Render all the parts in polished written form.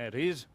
It is.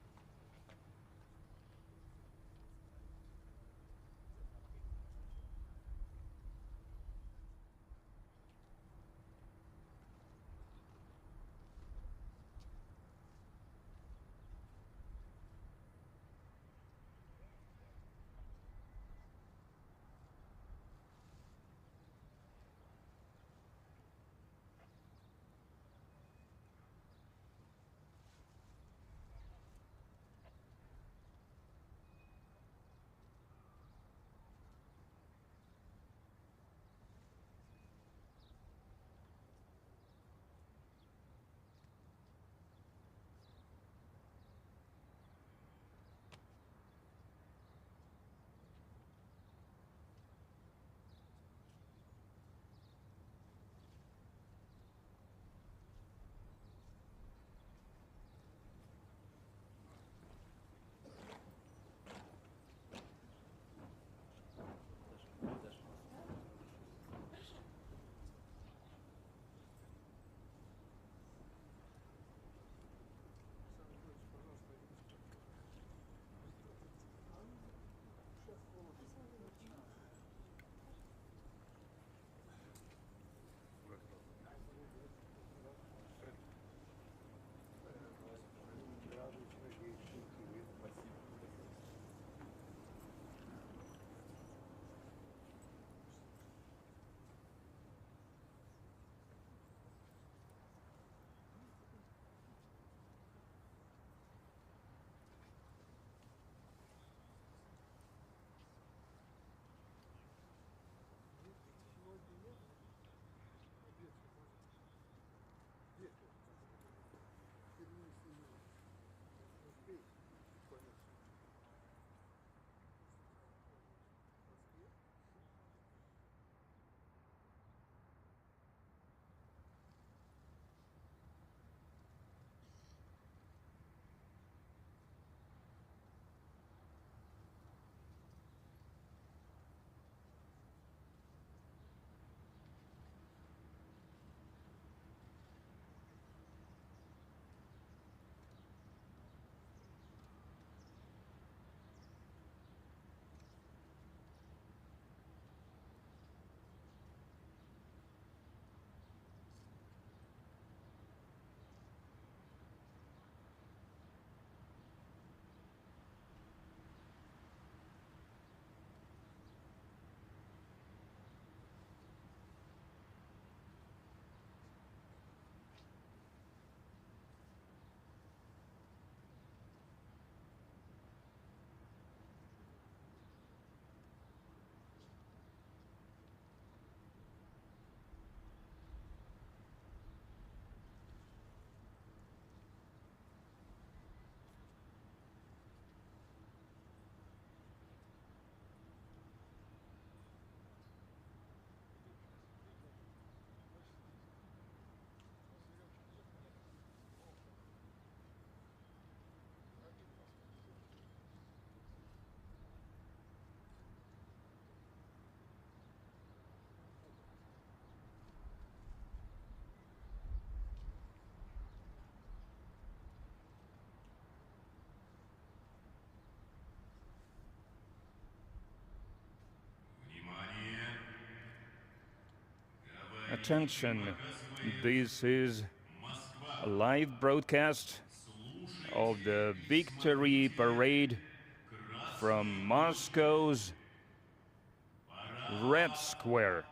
Attention, this is a live broadcast of the Victory Parade from Moscow's Red Square.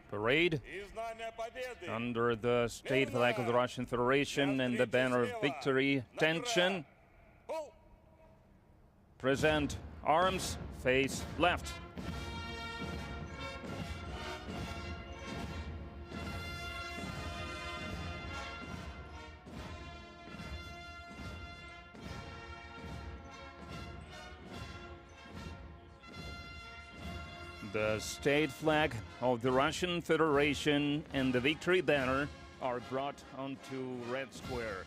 Parade under the state flag of the Russian Federation and the banner of victory. Attention. Present arms, face left. The state flag of the Russian Federation and the victory banner are brought onto Red Square.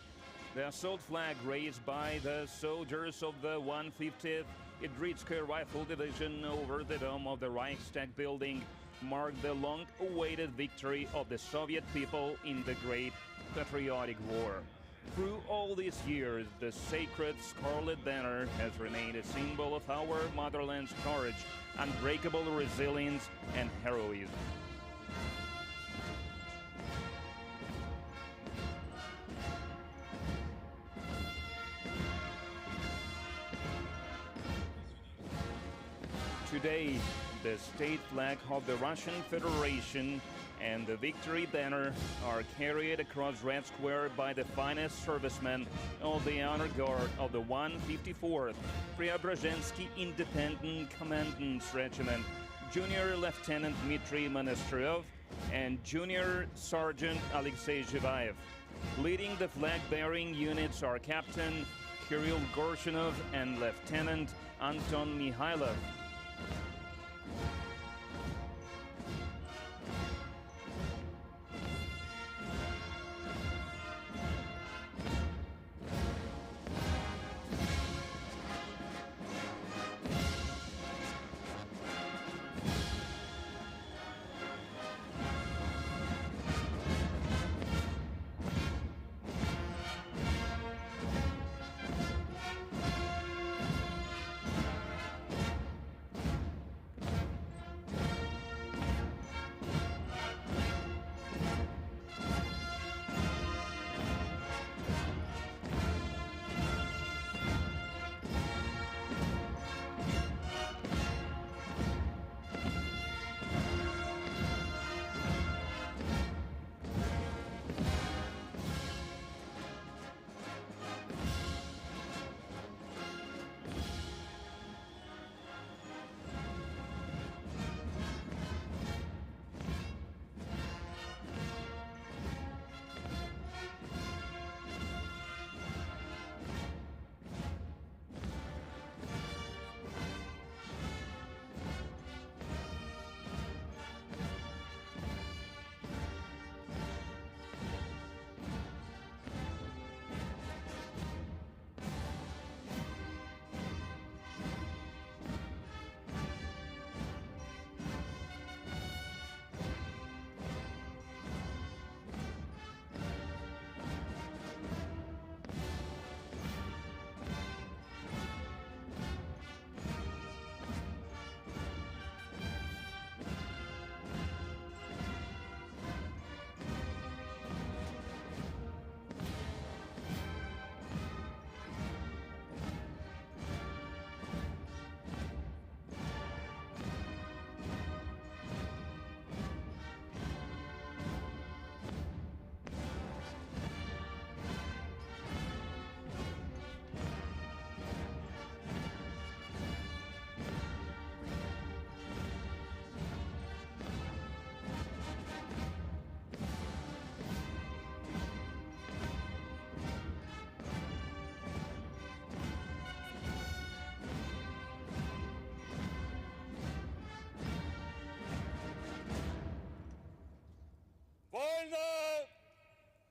The assault flag raised by the soldiers of the 150th Idritskoye Rifle Division over the dome of the Reichstag building marked the long-awaited victory of the Soviet people in the Great Patriotic War. Through all these years, the sacred Scarlet Banner has remained a symbol of our motherland's courage, unbreakable resilience, and heroism. Today, the state flag of the Russian Federation and the victory banner are carried across Red Square by the finest servicemen of the honor guard of the 154th Preobrazhensky Independent Commandant's Regiment, Junior Lieutenant Dmitry Monastryov and Junior Sergeant Alexei Zhivaev. Leading the flag-bearing units are Captain Kirill Gorshinov and Lieutenant Anton Mikhailov.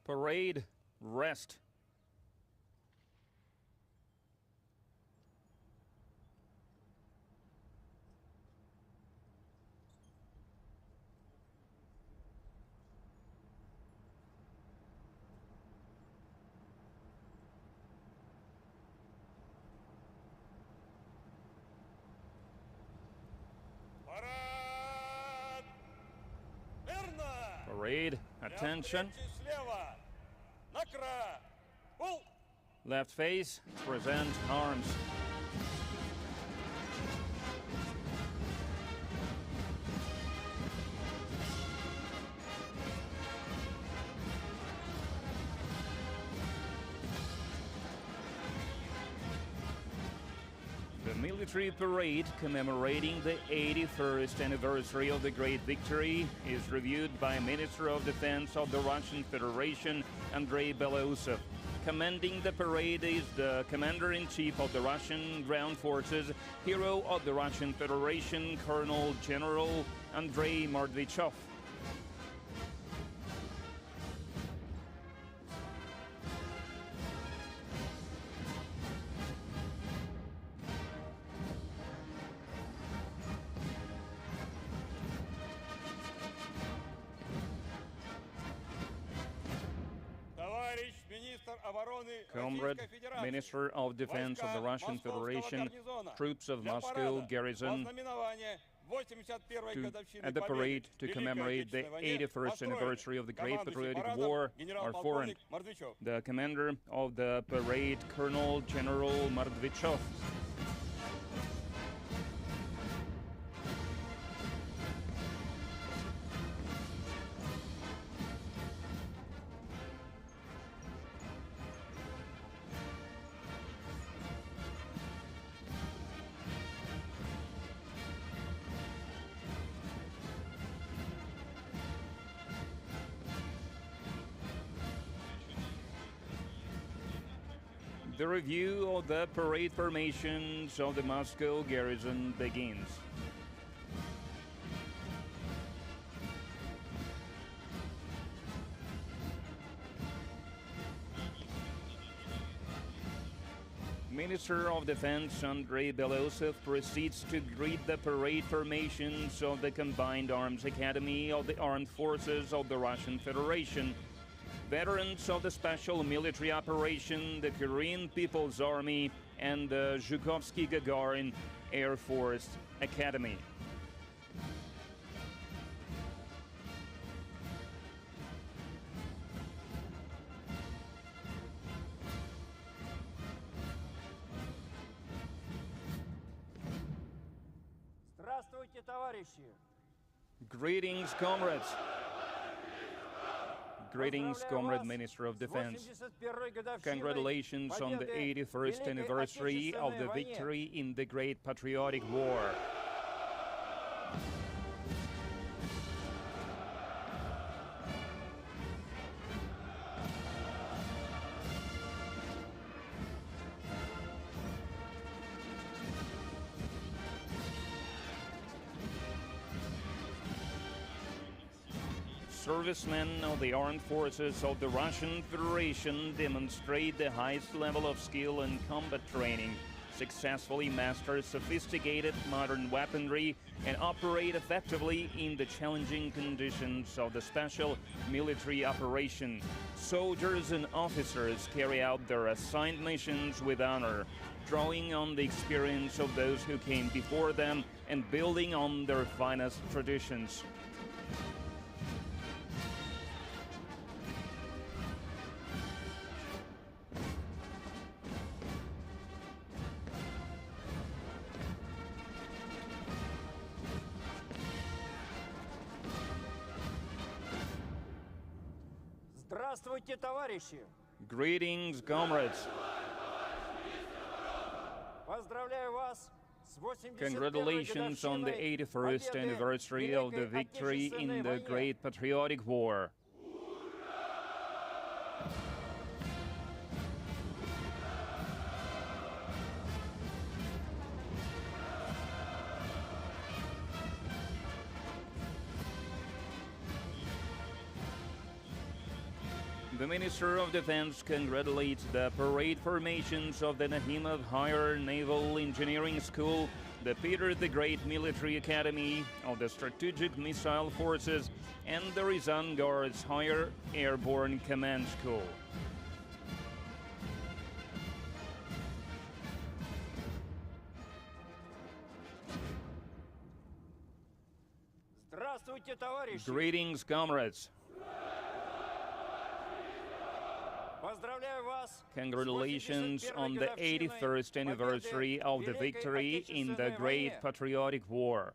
Parade, rest. Parade, attention. Left face, present arms. military parade commemorating the 81st anniversary of the Great Victory is reviewed by Minister of Defense of the Russian Federation, Andrei Belousov. Commanding the parade is the Commander-in-Chief of the Russian Ground Forces, hero of the Russian Federation, Colonel General Andrei Mordvichov. Comrade, Minister of Defense of the Russian Federation, troops of Moscow garrison, at the parade to commemorate the 81st anniversary of the Great Patriotic War are foreign. The commander of the parade, Colonel General Mordvichov. The review of the parade formations of the Moscow garrison begins. Minister of Defense Andrei Belousov proceeds to greet the parade formations of the Combined Arms Academy of the Armed Forces of the Russian Federation, veterans of the Special Military Operation, the Korean People's Army, and the Zhukovsky-Gagarin Air Force Academy. Здравствуйте, товарищи! Greetings, comrades! Greetings, Comrade Minister of Defense. Congratulations on the 81st anniversary of the victory in the Great Patriotic War. Servicemen of the armed forces of the Russian Federation demonstrate the highest level of skill and combat training, successfully master sophisticated modern weaponry, and operate effectively in the challenging conditions of the special military operation. Soldiers and officers carry out their assigned missions with honor, drawing on the experience of those who came before them and building on their finest traditions. Здравствуйте, товарищи! Greetings, comrades! Поздравляю вас с 81-й Congratulations on the 81st anniversary of the victory in the Great Patriotic War. The Minister of Defense congratulates the parade formations of the Nahimov Higher Naval Engineering School, the Peter the Great Military Academy of the Strategic Missile Forces, and the Ryazan Guards Higher Airborne Command School. Здравствуйте, товарищи! Greetings, comrades! Congratulations on the 81st anniversary of the victory in the Great Patriotic War.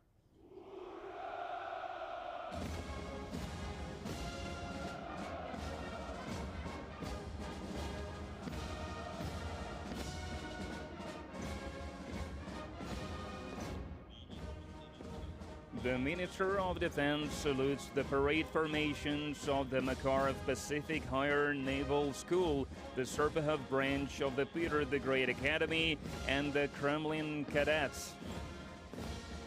The Minister of Defense salutes the parade formations of the Makarov Pacific Higher Naval School, the Serpahov branch of the Peter the Great Academy, and the Kremlin cadets.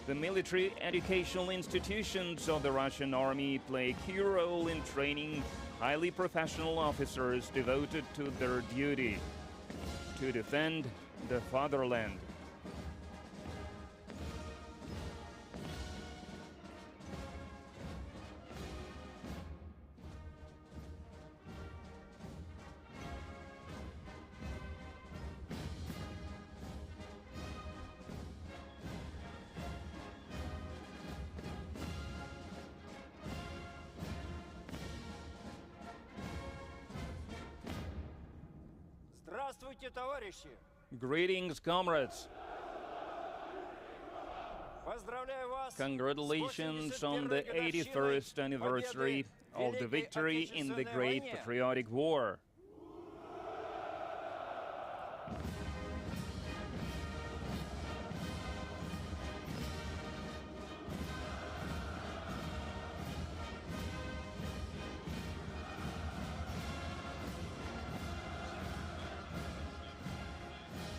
The military educational institutions of the Russian Army play a key role in training highly professional officers devoted to their duty to defend the fatherland. Здравствуйте, товарищи! Greetings, comrades. Поздравляю вас Congratulations с on the 81-й 81st годовщиной anniversary победы of the в Великой victory in the Отечественной Great войне. Patriotic War.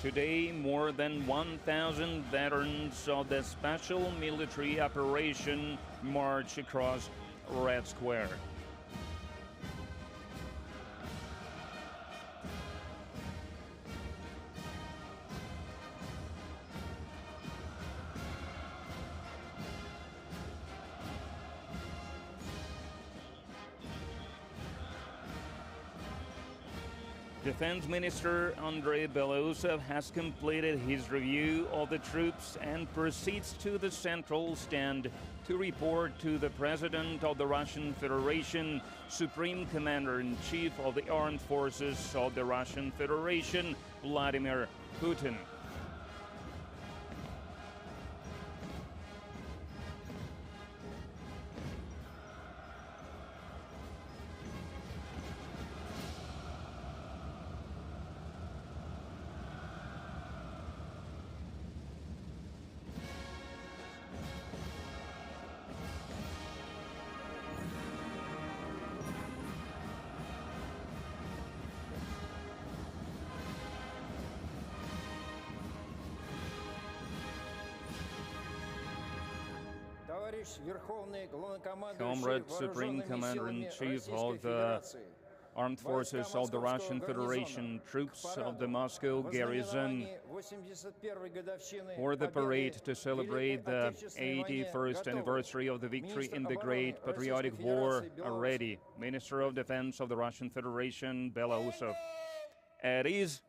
Today, more than 1,000 veterans of the special military operation march across Red Square. Defense Minister Andrei Belousov has completed his review of the troops and proceeds to the central stand to report to the President of the Russian Federation, Supreme Commander-in-Chief of the Armed Forces of the Russian Federation, Vladimir Putin. Товарищ Верховный Главнокомандующий Comrade Supreme Вооруженными Commander-in-Chief силами of the Armed Forces of the Russian Federation, troops of the Moscow garrison, for the parade to celebrate the 81st anniversary of the victory in the Great Patriotic War are ready. Minister of Defense of the Russian Federation, Belousov. At ease.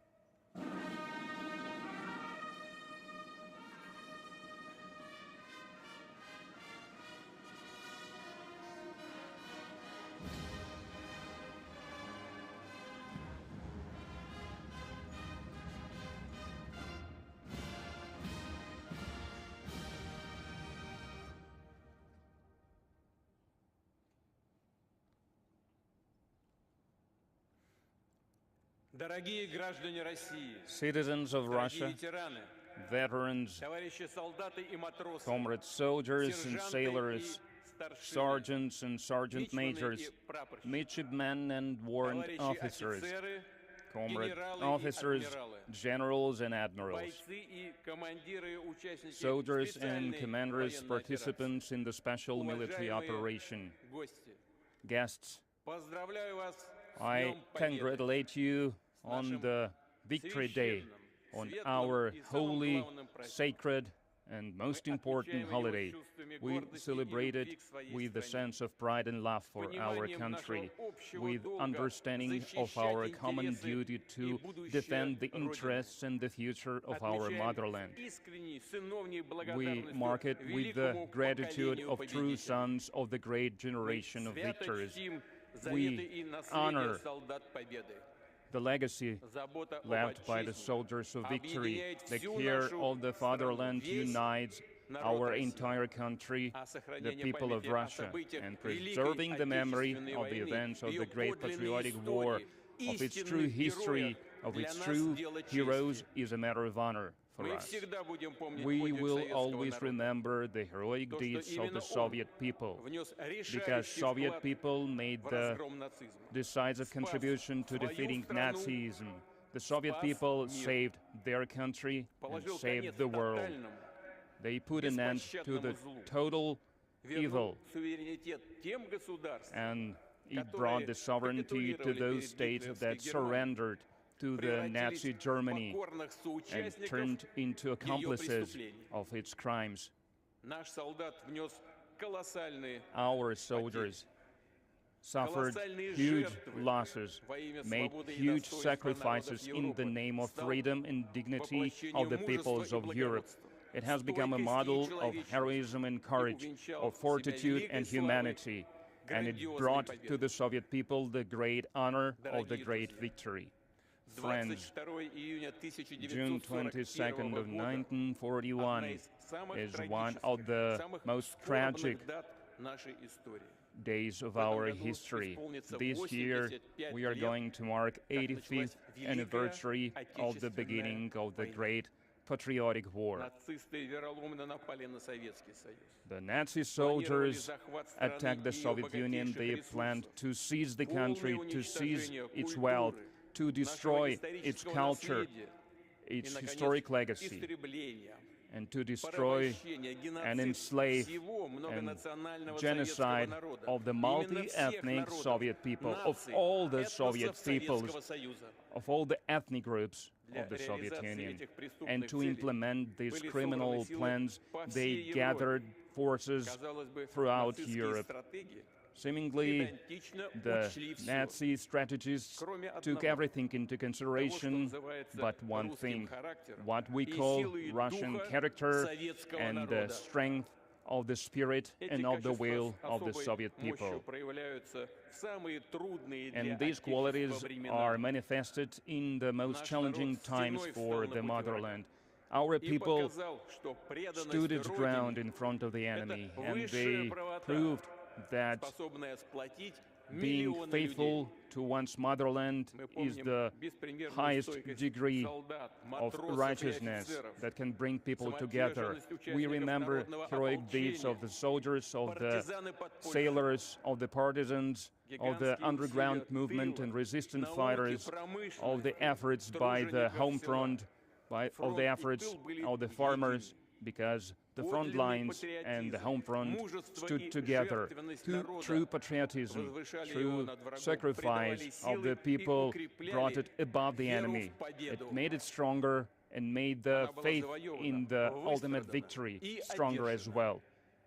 Дорогие граждане России, Citizens of Russia, ветераны, veterans, товарищи солдаты и матросы, comrade soldiers and сержанты sailors, и старшины, sergeants and sergeant мичманы majors, и прапорщики, midshipmen and warrant товарищи officers, офицеры, comrade генералы и officers, адмиралы, generals and admirals, бойцы и командиры, участники soldiers and специальной commanders, военной операции, participants in the special military уважаемые operation. гости, Guests, поздравляю вас с I Днем Победы, congratulate you on the Victory Day, on our holy, sacred, and most important holiday. We celebrate it with a sense of pride and love for our country, with understanding of our common duty to defend the interests and the future of our motherland. We mark it with the gratitude of true sons of the great generation of victors. We honor the legacy left by the soldiers of victory. The care of the fatherland unites our entire country, the people of Russia, and preserving the memory of the events of the Great Patriotic War, of its true history, of its true heroes, is a matter of honor for Мы us. всегда будем помнить We подвиг will советского always народа. remember the heroic То, что deeds of именно the он Soviet people, внес because решающий Soviet вклад people made в the разгром нацизма. decisive Спас contribution to свою defeating страну, Nazism. The Soviet спас people мир. saved their country and Положил saved конец the world. тотальному, They put an end to the беспощадному злу. total Вернул evil, суверенитет тем государствам, and it которые brought the sovereignty to капитулировали those перед states гитлеровской that Германией, surrendered to the превратились Nazi в Germany покорных and соучастников turned into ее accomplices преступлений. of its crimes. Наш солдат внес колоссальные Our soldiers suffered колоссальные huge жертвы losses, во имя made свободы и huge достоинства народов sacrifices in the Европы, name of стал freedom and dignity of the воплощением peoples мужества и of Europe. благородства, It has become a стойкости и model of человечности, heroism and courage, увенчал of себя fortitude великой and славой humanity, and it грандиозной brought to победы. the Soviet people the great honor of the Дорогие great друзья, victory. Friends, 22 июня June 22nd 1941 of года 1941 одна из самых is one of трагических, the самых most tragic скорбных дат нашей истории. days of В этом our году history. исполнится This year, 85 we are лет, going to mark как 85th началась Великая anniversary of the Отечественная beginning of the война. Great Patriotic War. Нацисты вероломно напали на Советский Союз. The Nazi Планировали soldiers захват страны attacked the и ее Soviet Union. богатейших They planned ресурсов. to seize the Полное country, to seize уничтожение its wealth, культуры, to нашего destroy its исторического culture, наследия its и, наконец, historic legacy, истребление, and to destroy порабощение, and геноцид enslave всего and многонационального genocide советского народа. of the Именно всех multi-ethnic народов, Soviet people, of наций, all the Soviet этносов peoples, Советского Союза. of all the ethnic groups Для of the Soviet реализации Union. этих преступных And to целей implement these были criminal собраны силы plans, по всей they Европе. gathered forces Казалось бы, throughout нацистские Europe. стратегии Seemingly, педантично the учли всё, Nazi strategists кроме took одного, everything into того, что consideration, называется but one русским thing, характером what we и call силой Russian духа character советского and the народа. strength of the spirit Эти and of the качества will с of the особой Soviet мощью people. проявляются в самые трудные для And these Отечества qualities времена. are manifested in the most Наш challenging народ times стеной for встал на the пути motherland. Our И people показал, что преданность stood its ground Родине, in front of the enemy, это and высшая they правота, proved that способная сплотить being миллионы людей. faithful to one's motherland Мы is помним the беспримерную highest стойкость degree солдат, of матросов и righteousness офицеров, that can bring people together. самоотверженность We участников remember народного heroic deeds of the soldiers, of the партизаны подполья, sailors, of the partisans, of the гигантские underground усилия movement тыла, and resistant науки, fighters, of the промышленности, efforts by the home тружеников front, села. of the Фронт и efforts тыл были of the farmers, because the front Подлинный lines and the home front мужество stood и together. жертвенность True народа patriotism, возвышали его true над врагом, sacrifice придавали of the силы и people укрепляли brought it above the веру enemy. в победу. It made it stronger and made the Она была faith завоевана, in the ultimate выстрадана victory и stronger as одержана. well.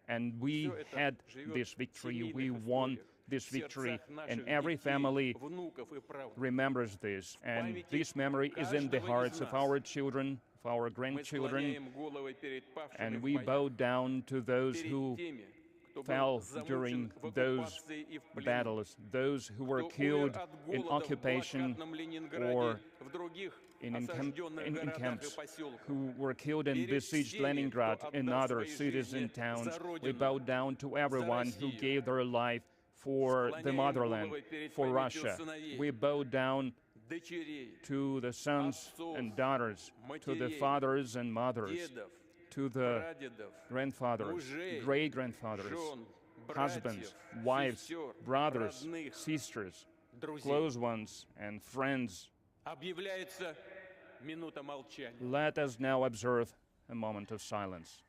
And we Всё это had живет this в victory, семейных we won историях, this в victory, сердцах and наших every детей, family внуков и правнуков. remembers this. And памяти this memory is in the каждого из hearts of нас. our children, of our Мы grandchildren, склоняем головы перед павшими and в we боях, bow down to those перед who теми, кто был fell замучен during в those оккупации и в плену, battles, those who were кто умер killed от in голода в occupation блокадном Ленинграде, or в других in осажденных городах и camps, поселках. who were killed in Перед besieged всеми, Leningrad кто and отдал other свои cities жизни and towns. за We Родину, bow down to everyone who Россию. gave their life for the Склоняем motherland, головы перед for памятью Russia. сыновей, We bow down дочерей, to the sons отцов, and daughters, to the матерей, fathers and mothers, дедов, to the прадедов, grandfathers, мужей, great-grandfathers, жен, husbands, братьев, wives, сестер, brothers, родных, sisters, друзей. close ones, and friends. Объявляется минута молчания. Let us now observe a moment of silence.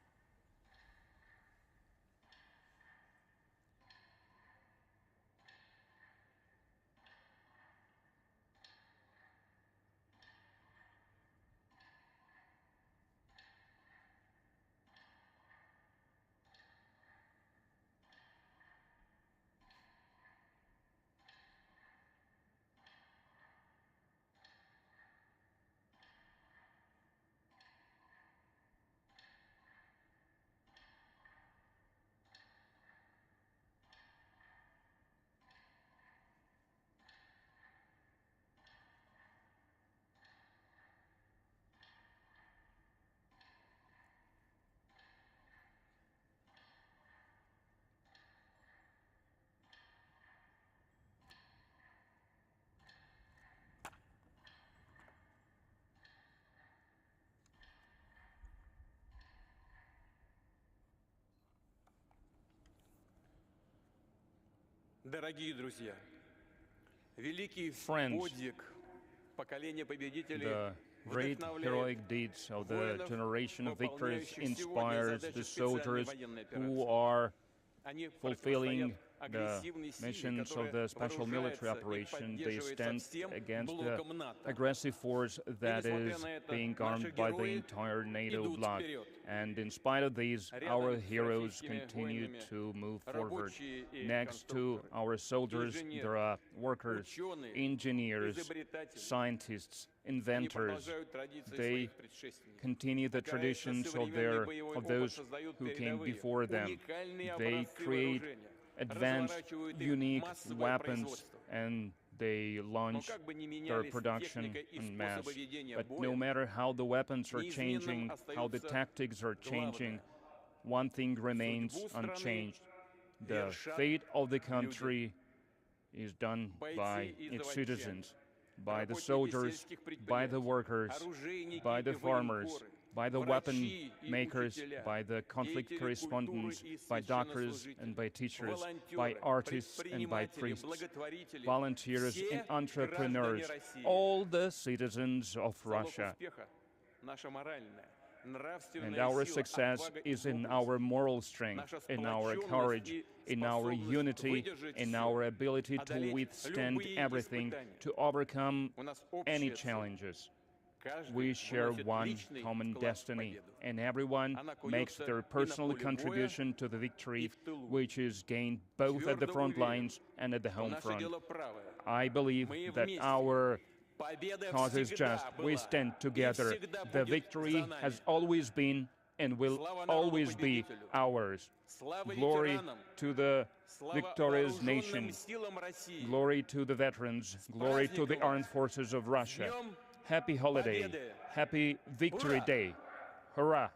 Дорогие друзья, великий Friends, подвиг поколения победителей the great heroic deeds of the generation of victors inspires the soldiers who are fulfilling the missions of the special military operation. They stand against the aggressive force that is being armed by the entire NATO bloc. And in spite of these, our heroes continue to move forward. Next to our soldiers, there are workers, engineers, scientists, inventors. They continue the traditions of those who came before them. They create advanced, unique weapons, and they launch their production en masse. But no matter how the weapons are changing, how the tactics are changing, one thing remains unchanged. The fate of the country is done by its citizens, by the soldiers, by the workers, by the farmers, by the weapon makers, by the conflict correspondents, by doctors and by teachers, by artists and by priests, volunteers and entrepreneurs, all the citizens of Russia. And our success is in our moral strength, in our courage, in our unity, in our ability to withstand everything, to overcome any challenges. We share one common destiny, and everyone makes their personal contribution to the victory, which is gained both at the front lines and at the home front. I believe that our cause is just. We stand together. The victory has always been and will always be ours. Glory to the victorious nation. Glory to the veterans. Glory to the armed forces of Russia. Happy holiday. Happy Victory Day. Hurrah!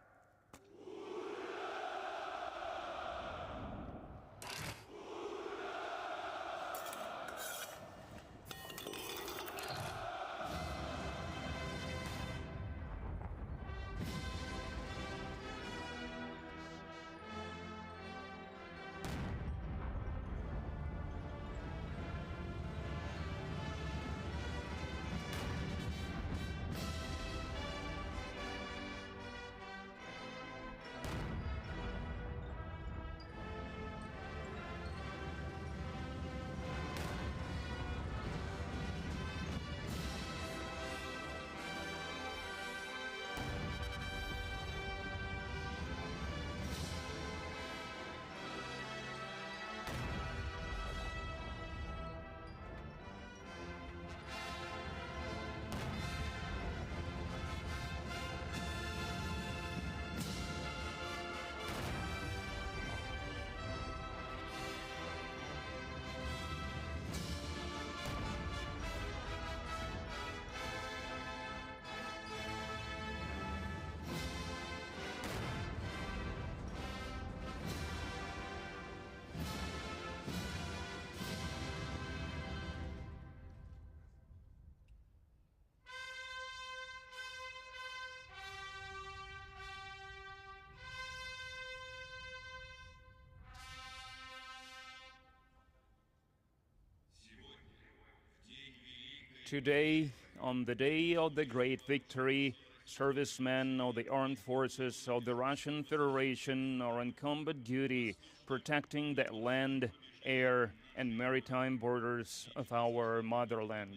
Today, on the day of the great victory, servicemen of the armed forces of the Russian Federation are on combat duty, protecting the land, air, and maritime borders of our motherland.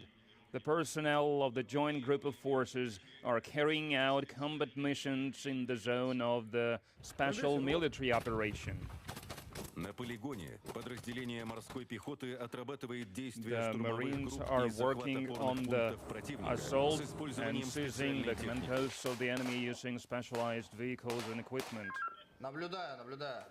The personnel of the Joint Group of Forces are carrying out combat missions in the zone of the Special Military Operation. На полигоне подразделение морской пехоты отрабатывает действия The штурмовых Marines групп are и захват working опорных on the пунктов противника assault с and использованием seizing специальной the техники. command posts of the enemy using specialized vehicles and equipment. Наблюдаю.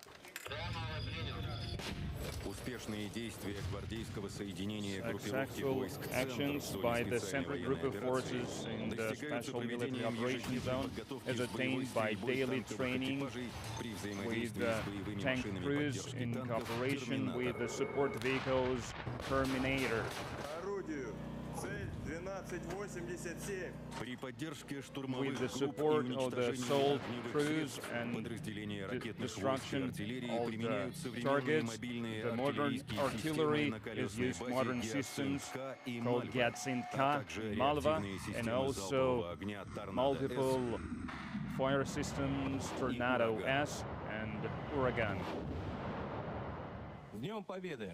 Успешные действия гвардейского соединения группировки Successful войск «Центр» actions в by зоне the специальной Central Group военной of операции Forces in the достигаются Special Military проведением Operation ежедневной Zone подготовки is с боевой attained by стрельбой daily танковых training экипажей при with взаимодействии the с боевыми tank машинами crews поддержки in танков cooperation with «Терминатор». the support vehicles Terminator. Орудию. Цель 12. При поддержке штурмовых with the групп и support of the уничтожении assault огневых crews средств and подразделения ракетных войск и destruction артиллерии of применяют the современные targets. мобильные The modern артиллерийские системы artillery на is колесной used базе modern systems Гиацинт-К и called Мальва, Gyatsint-K, а также Malva, реактивные and системы залпового also огня Торнадо-С. multiple fire systems, Tornado S and Uragan. С Днем Победы!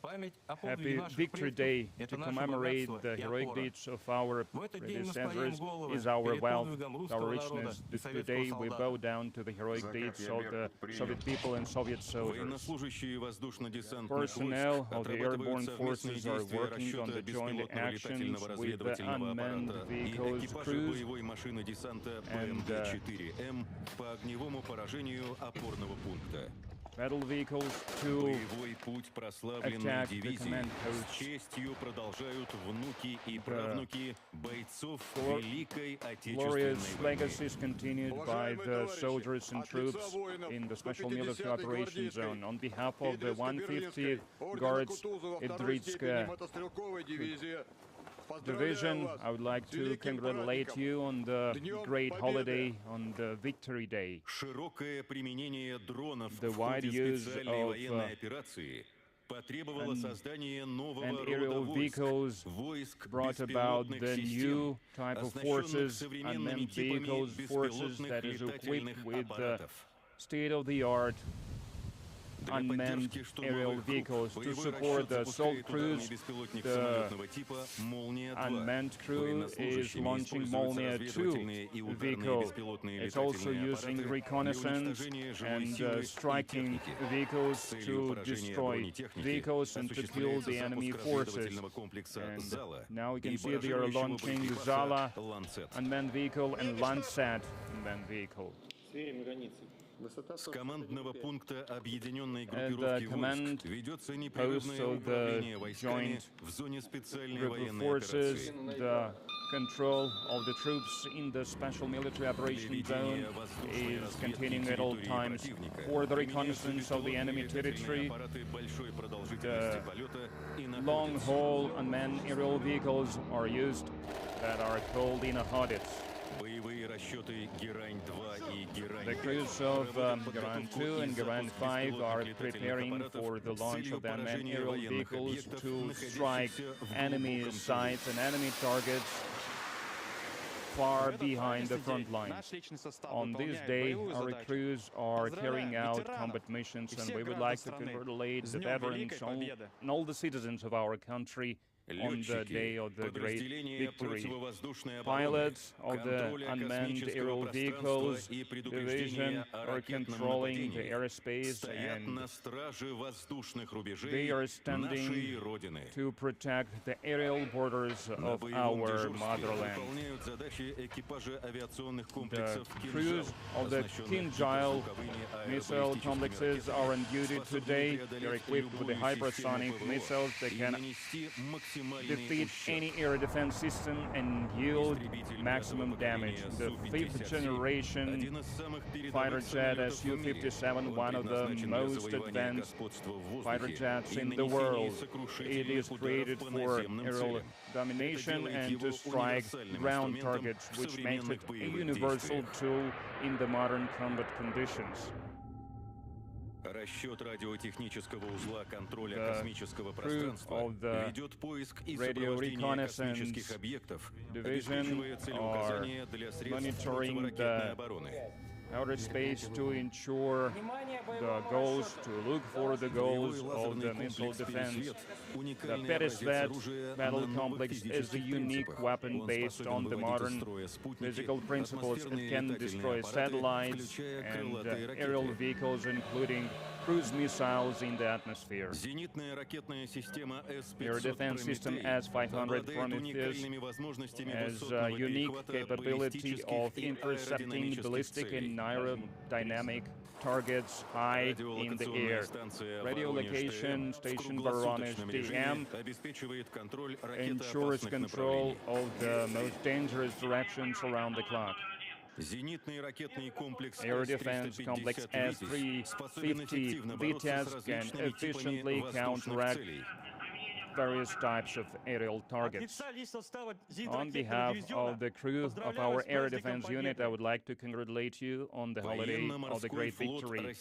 Память о Happy подвиге наших Victory предков Day – это to наше commemorate богатство the и heroic опора. deeds of our В этот день мы склоняем predecessors головы is our перед wealth, подвигом our русского народа richness. и советского Today we солдата. bow down to the heroic deeds of the Soviet people and Soviet soldiers. Военнослужащие воздушно-десантных Personnel войск of the отрабатывают airborne совместные forces are действия working on расчета the joint actions беспилотного with the летательного unmanned аппарата и vehicles экипажа crews боевой машины десанта and, ПМД-4М по огневому поражению опорного пункта. battle vehicles to Боевой путь прославленной attack the дивизии command с posts. честью продолжают внуки и правнуки бойцов Великой Glorious Отечественной legacies войны. continued by the soldiers and troops in the Special Military Operation Zone. On behalf of the 150th Guards Idritska Division, I would like to congratulate you on the great holiday, on the Victory Day. Широкое применение дронов The в wide ходе use специальной of, военной операции потребовало создания нового and рода aerial vehicles войск brought about беспилотных the систем, new type of оснащенных forces, современными unmanned типами vehicles, forces беспилотных that is летательных equipped with аппаратов. state-of-the-art Для unmanned поддержки aerial штурмовых vehicles групп to боевой support расчет the assault запускает ударный crews. беспилотник The самолетного типа «Молния-2». unmanned crew is Военнослужащими launching используются Molnia 2 разведывательные и ударные vehicle. беспилотные It's also летательные using аппараты для reconnaissance уничтожения живой and силы и striking техники. vehicles С целью to поражения destroy бронетехники vehicles and to kill осуществляется the enemy запуск forces. разведывательного комплекса And «Зала» now we can и see they are баражирующего launching боекипажа Zala «Ланцет». unmanned vehicle and Landsat unmanned vehicle. С командного пункта объединенной the группировки command войск ведется post непрерывное of the управление войсками joint в зоне специальной Group of военной forces, операции. the control of the troops in the Special Military Operation Zone is continuing at all times. For the reconnaissance of the enemy territory, the long-haul unmanned aerial vehicles are used that are called Inahodits. Боевые расчеты Герань-2 и The Герань-5 crews of разработали Garan подготовку 2 и and Garan запуск 5 are беспилотных preparing летательных for the аппаратов с launch целью of the unmanned поражения aerial военных vehicles объектов, to strike находящихся в enemy глубоком sites and enemy targets far behind the front lines. On this day, our crews are carrying out combat missions, and we would like to congratulate the veterans and all the citizens of our country on the day of the great victory. Pilots of the unmanned aerial vehicles division are controlling the airspace, and they are standing to protect the aerial borders of our motherland. The crews of the Kinjal missile complexes are on duty today. They're equipped with the hypersonic missiles that can defeat any air defense system and yield maximum damage. The fifth generation fighter jet Su-57, one of the most advanced fighter jets in the world. It is created for aerial domination and to strike ground targets, which makes it a universal tool in the modern combat conditions. Расчет радиотехнического узла контроля The космического crew пространства of the ведет поиск и radio сопровождение reconnaissance космических объектов, division обеспечивая целеуказания для средств monitoring противоракетной the обороны. outer space to ensure the goals, to look for the goals of the missile defense. The Peresvet battle complex is a unique weapon based on the modern physical principles. It can destroy satellites and aerial vehicles, including cruise missiles in the atmosphere. Зенитная ракетная система Air defense system S-500 Prometheus has a unique capability of intercepting ballistic and aerodynamic targets high in the air. Radio location station Voronezh DM ensures control of the most dangerous directions around the clock. Зенитный ракетный комплекс Air defense complex S-350 Vitязь can efficiently counteract various types of aerial targets. On behalf of the crew of our air defense unit, I would like to congratulate you on the holiday of the great victory.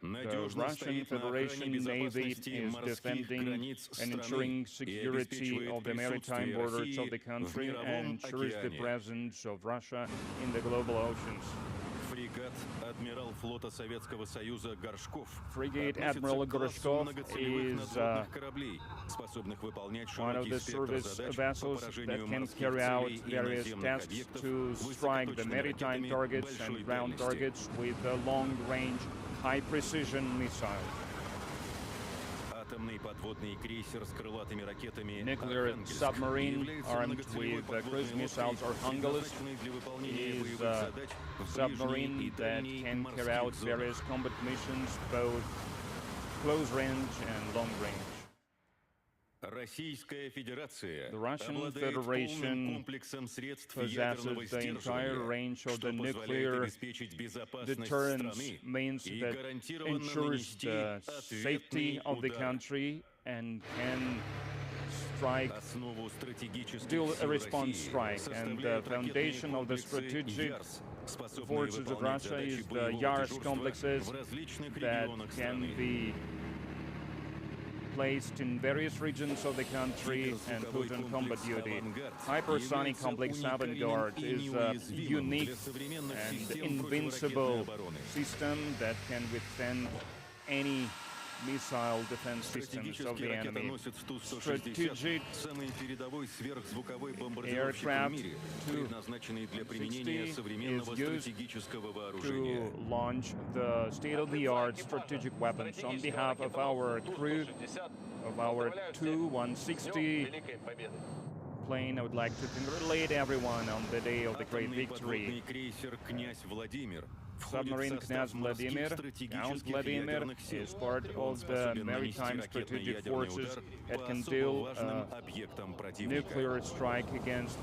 The Russian Federation Navy is defending and ensuring security of the maritime borders of the country and ensures the presence of Russia in the global oceans. Frigate Admiral Gorshkov is one of the service vessels that can carry out various tasks to strike the maritime targets and ground targets with long-range, high-precision missiles. Nuclear submarine armed with cruise missiles or Hungalis is a submarine that can carry out various combat missions, both close range and long range. The Russian Federation possesses the entire range of the nuclear deterrence means that ensures the safety of the country and can strike, do a response strike. And the foundation of the strategic forces of Russia is the Yars complexes that can be placed in various regions of the country and put on combat duty. Hypersonic Complex Avangard is a unique and invincible system that can withstand any missile defense systems of the enemy. Strategic aircraft 260 is used to launch the state-of-the-art strategic weapons. On behalf of our crew of our Tu-160 plane, I would like to congratulate everyone on the day of the great victory. Submarine Knyaz Vladimir, Count Vladimir, is part of the maritime strategic forces that can deal a nuclear strike against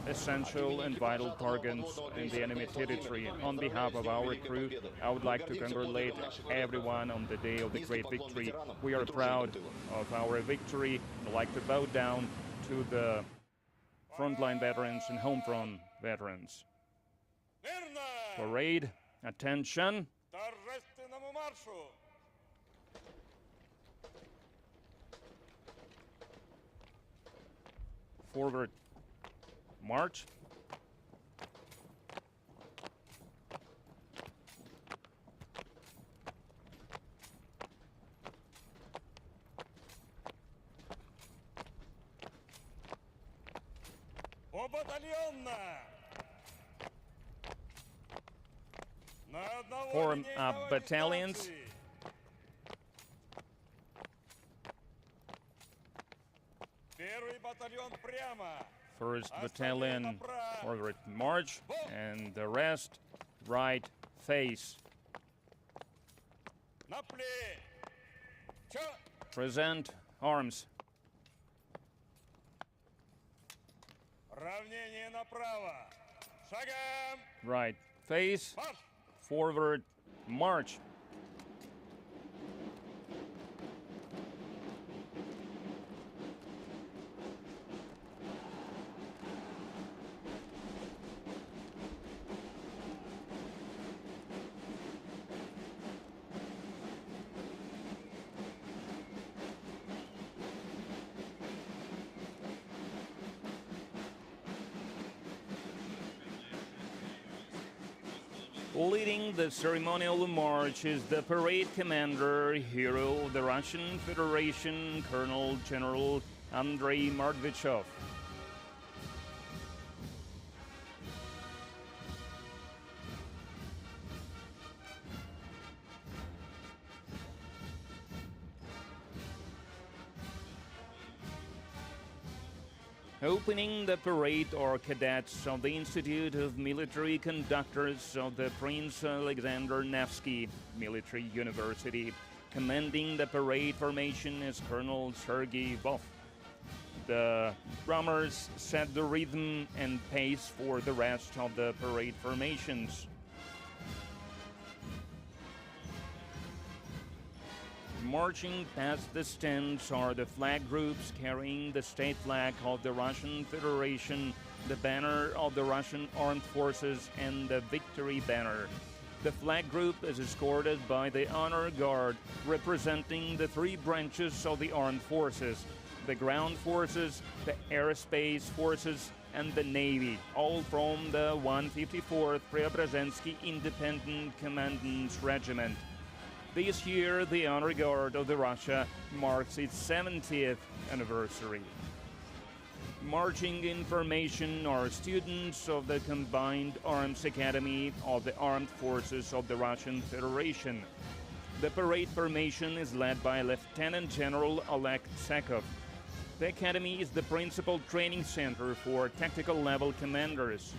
essential and vital targets in the enemy territory. On behalf of our crew, I would like to congratulate everyone on the day of the great victory. We are proud of our victory. I'd like to bow down to the frontline veterans and home front veterans. Parade. Attention. Forward march. Form up battalions. First battalion forward march, and the rest right face. Present arms. Right face. Forward march. Leading the ceremonial march is the parade commander, hero of the Russian Federation, Colonel General Andrei Mordvichov. Opening the parade are cadets of the Institute of Military Conductors of the Prince Alexander Nevsky Military University. Commanding the parade formation is Colonel Sergei Vov. The drummers set the rhythm and pace for the rest of the parade formations. Marching past the stands are the flag groups carrying the state flag of the Russian Federation, the banner of the Russian Armed Forces, and the victory banner. The flag group is escorted by the honor guard, representing the three branches of the armed forces: the ground forces, the airspace forces, and the Navy, all from the 154th Preobrazhensky Independent Commandant's Regiment. This year, the Honor Guard of the Russia marks its 70th anniversary. Marching in formation are students of the Combined Arms Academy of the Armed Forces of the Russian Federation. The parade formation is led by Lieutenant General-elect Sekov. The Academy is the principal training center for tactical level commanders.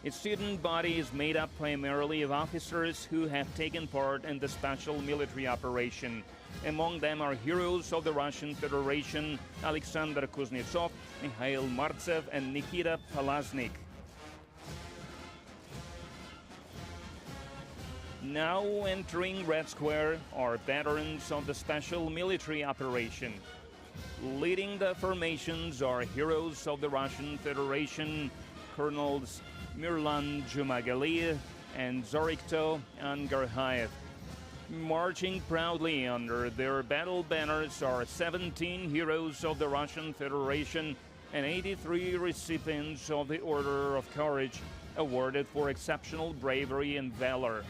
Its student body is made up primarily of officers who have taken part in the special military operation. Among them are heroes of the Russian Federation Alexander Kuznetsov, Mikhail Martsev, and Nikita Palaznik. Now entering Red Square are veterans of the special military operation. Leading the formations are heroes of the Russian Federation, Colonels Mirlan Jumagali and Zorikto Angarhaev. Marching proudly under their battle banners are 17 heroes of the Russian Federation and 83 recipients of the Order of Courage, awarded for exceptional bravery and valor.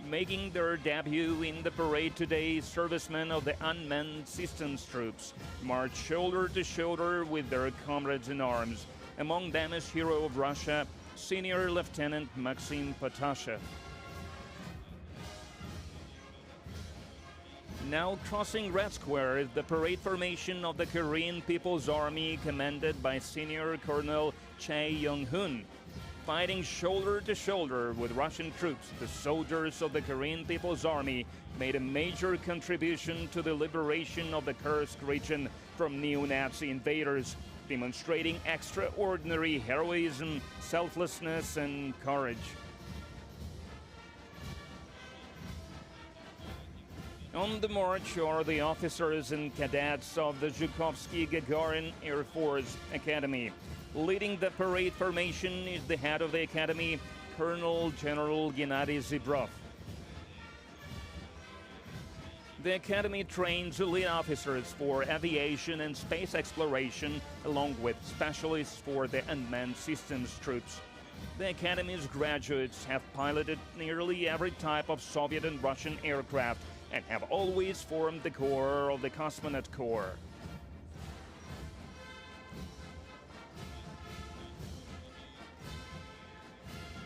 Making their debut in the parade today, servicemen of the unmanned systems troops march shoulder to shoulder with their comrades in arms. Among them is hero of Russia, Senior Lieutenant Maxim Potashev. Now crossing Red Square is the parade formation of the Korean People's Army, commanded by Senior Colonel Chae Young-hun. Fighting shoulder to shoulder with Russian troops, the soldiers of the Korean People's Army made a major contribution to the liberation of the Kursk region from neo-Nazi invaders, demonstrating extraordinary heroism, selflessness, and courage. On the march are the officers and cadets of the Zhukovsky-Gagarin Air Force Academy. Leading the parade formation is the head of the academy, Colonel General Gennady Zibrov. The academy trains elite officers for aviation and space exploration, along with specialists for the unmanned systems troops. The academy's graduates have piloted nearly every type of Soviet and Russian aircraft and have always formed the core of the cosmonaut corps.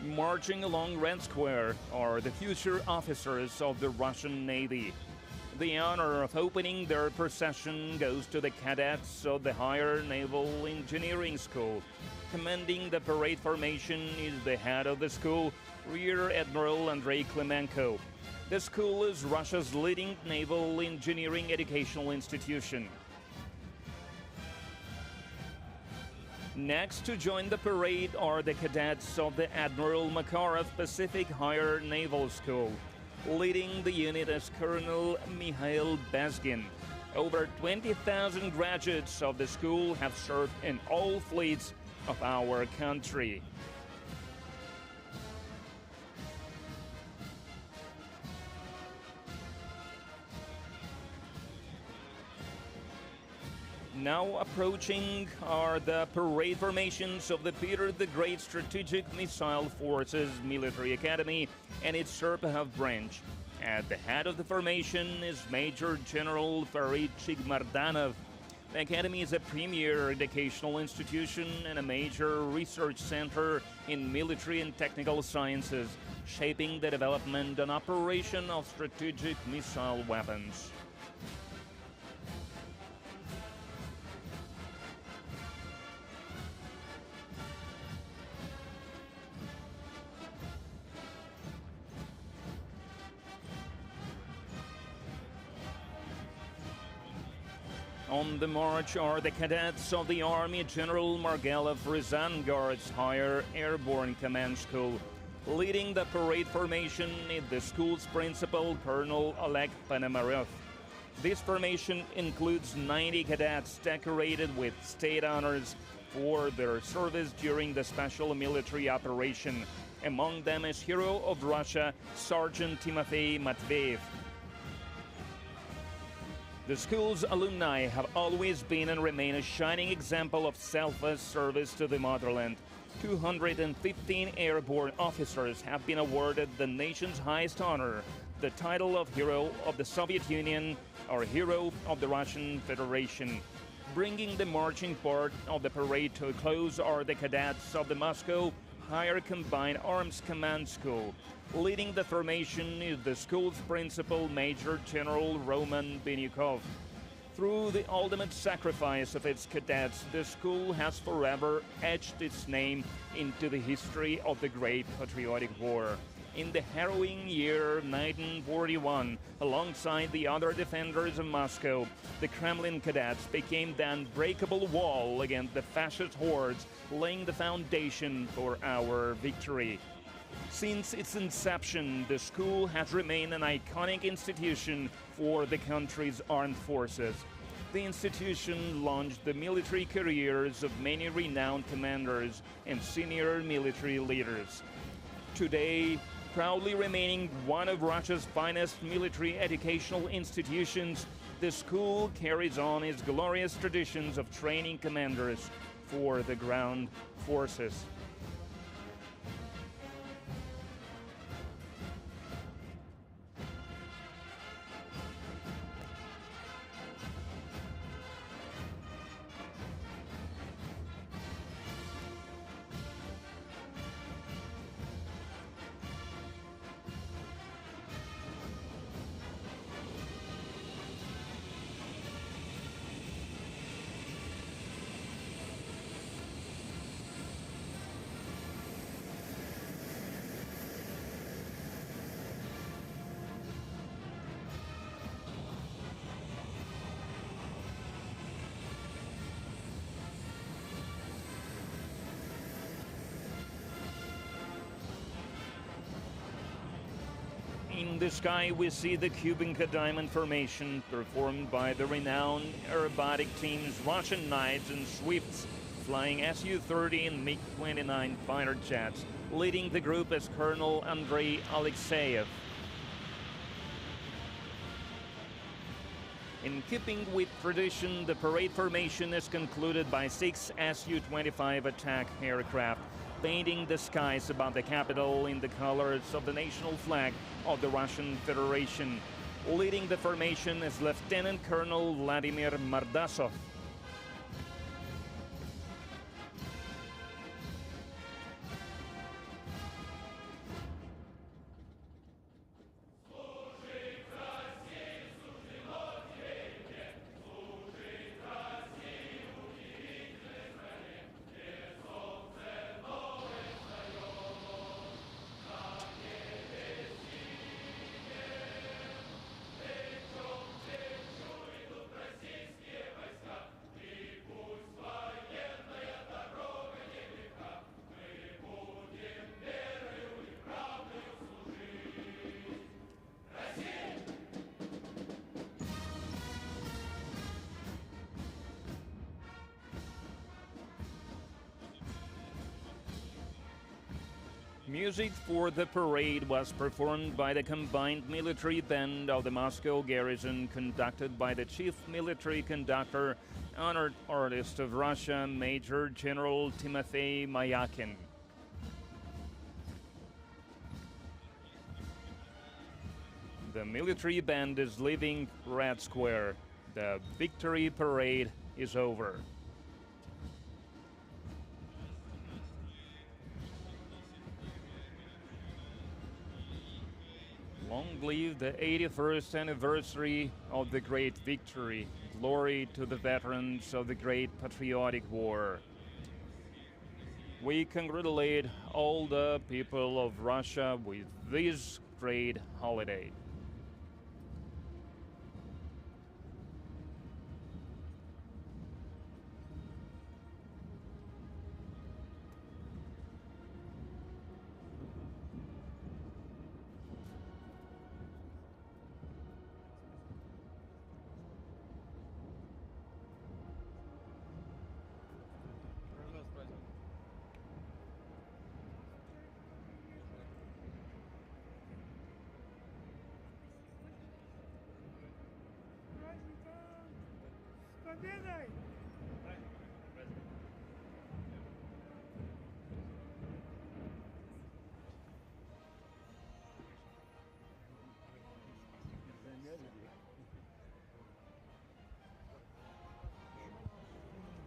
Marching along Red Square are the future officers of the Russian Navy. The honor of opening their procession goes to the cadets of the Higher Naval Engineering School. Commanding the parade formation is the head of the school, Rear Admiral Andrei Klimenko. The school is Russia's leading naval engineering educational institution. Next to join the parade are the cadets of the Admiral Makarov Pacific Higher Naval School. Leading the unit is Colonel Mikhail Bezgin. Over 20,000 graduates of the school have served in all fleets of our country. Now approaching are the parade formations of the Peter the Great Strategic Missile Forces Military Academy and its Serpahov branch. At the head of the formation is Major General Farid Chigmardanov. The Academy is a premier educational institution and a major research center in military and technical sciences, shaping the development and operation of strategic missile weapons. On the march are the cadets of the Army General Margalov Ryazan Guards Higher Airborne Command School. Leading the parade formation is the school's principal, Colonel Oleg Ponomarev. This formation includes 90 cadets decorated with state honors for their service during the special military operation. Among them is Hero of Russia, Sergeant Timofey Matveyev. The school's alumni have always been and remain a shining example of selfless service to the motherland. 215 airborne officers have been awarded the nation's highest honor, the title of Hero of the Soviet Union or Hero of the Russian Federation. Bringing the marching part of the parade to a close are the cadets of the Moscow Higher Combined Arms Command School. Leading the formation is the school's principal, Major General Roman Binyukov. Through the ultimate sacrifice of its cadets, the school has forever etched its name into the history of the Great Patriotic War. In the harrowing year 1941, alongside the other defenders of Moscow, the Kremlin cadets became the unbreakable wall against the fascist hordes, laying the foundation for our victory. Since its inception, the school has remained an iconic institution for the country's armed forces. The institution launched the military careers of many renowned commanders and senior military leaders. Today, proudly remaining one of Russia's finest military educational institutions, the school carries on its glorious traditions of training commanders for the ground forces. In the sky, we see the Cuban diamond formation performed by the renowned aerobatic teams Russian Knights and Swifts, flying Su-30 and MiG-29 fighter jets. Leading the group is Colonel Andrei Alexeyev. In keeping with tradition, the parade formation is concluded by 6 Su-25 attack aircraft, painting the skies above the capital in the colors of the national flag of the Russian Federation. Leading the formation is Lieutenant Colonel Vladimir Mordasov. Music for the parade was performed by the combined military band of the Moscow garrison, conducted by the chief military conductor, honored artist of Russia, Major General Timofey Mayakin. The military band is leaving Red Square. The victory parade is over. Long live the 81st anniversary of the great victory. Glory to the veterans of the Great Patriotic War. We congratulate all the people of Russia with this great holiday. победой!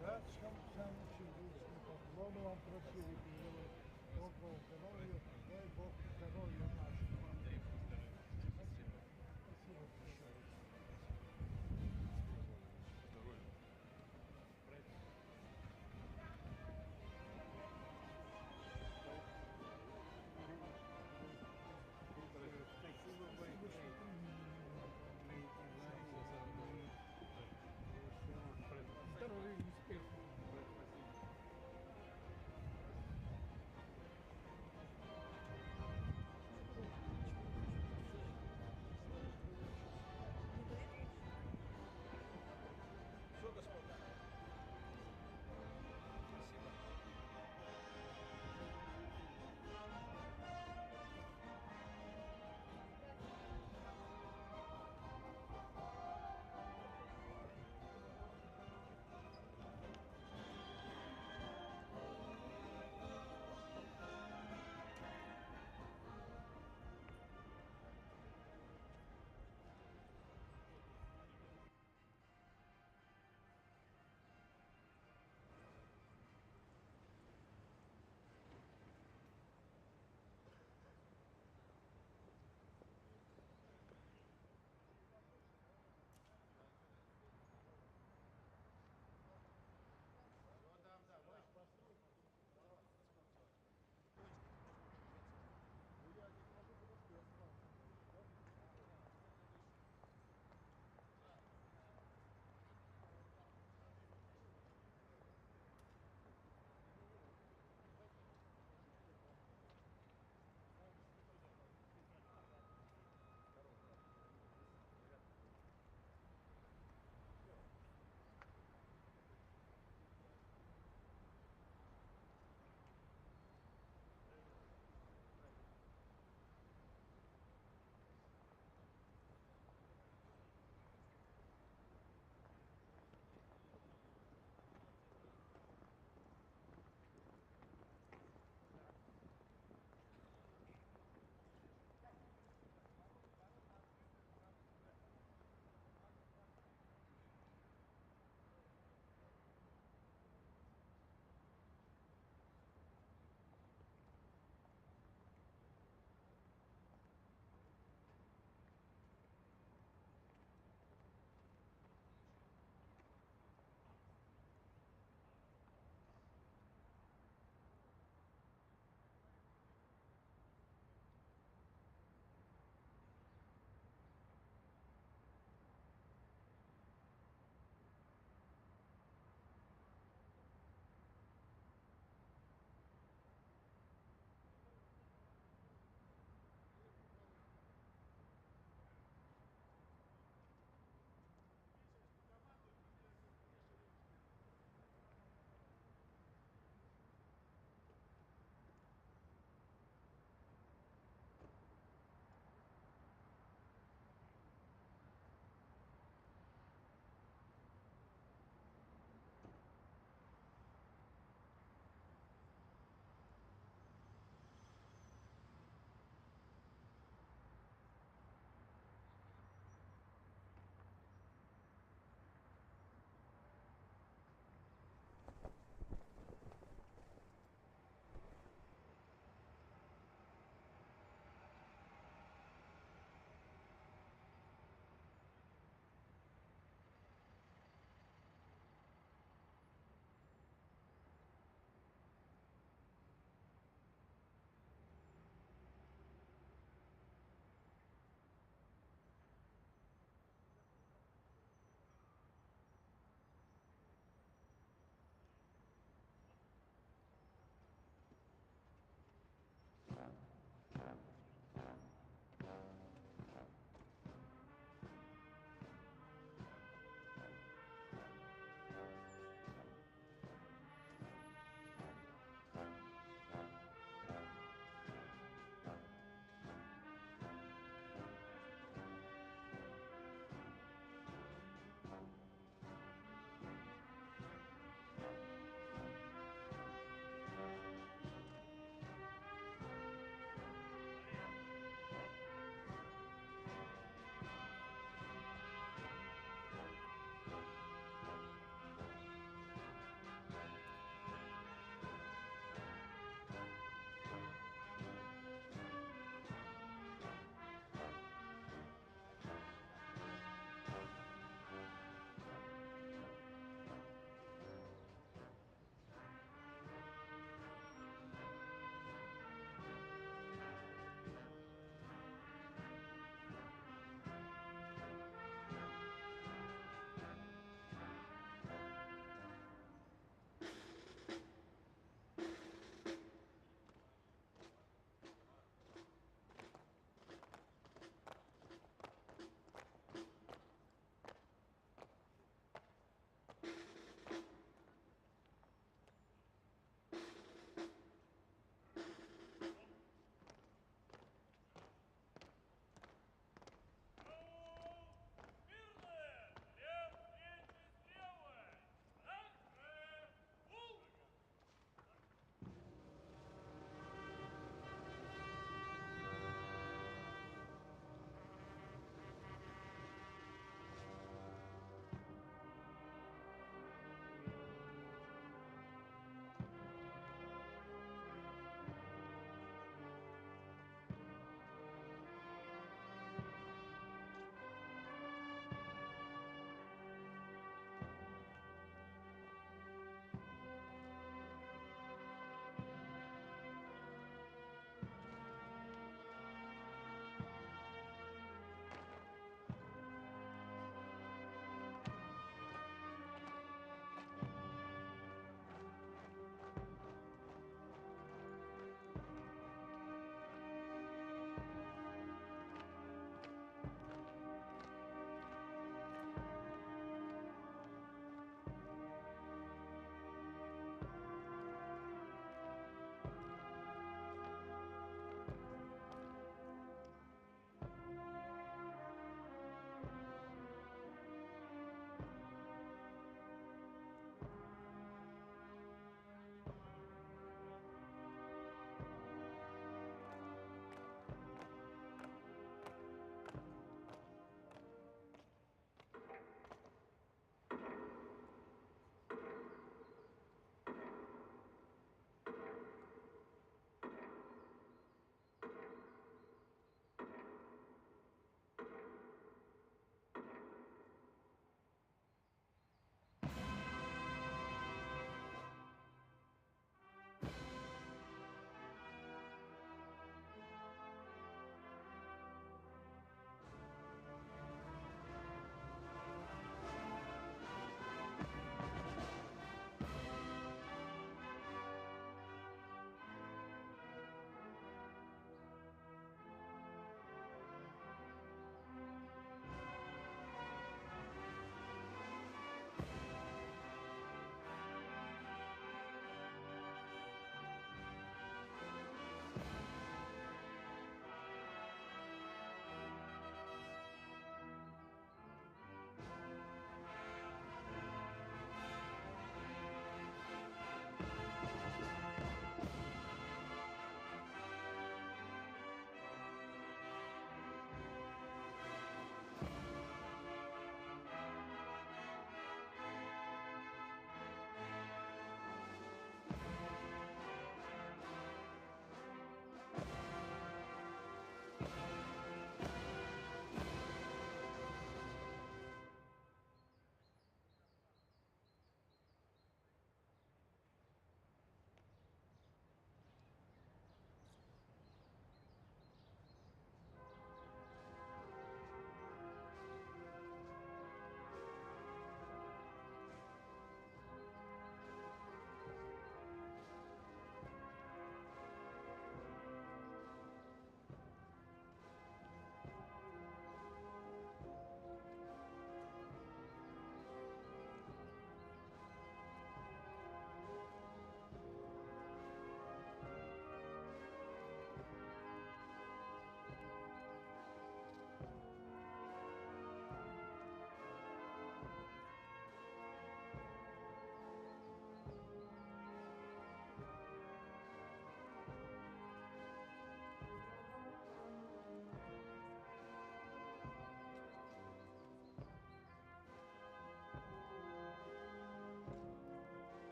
Да, сам поклону вам просили, доброго здоровья, дай Бог здоровья нашему. Спасибо. Спасибо большое. Здоровья и успехов.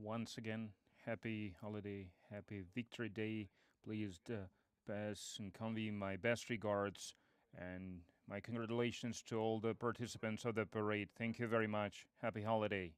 once again, happy holiday, happy Victory Day. Please pass and convey my best regards and my congratulations to all the participants of the parade. Thank you very much. Happy holiday.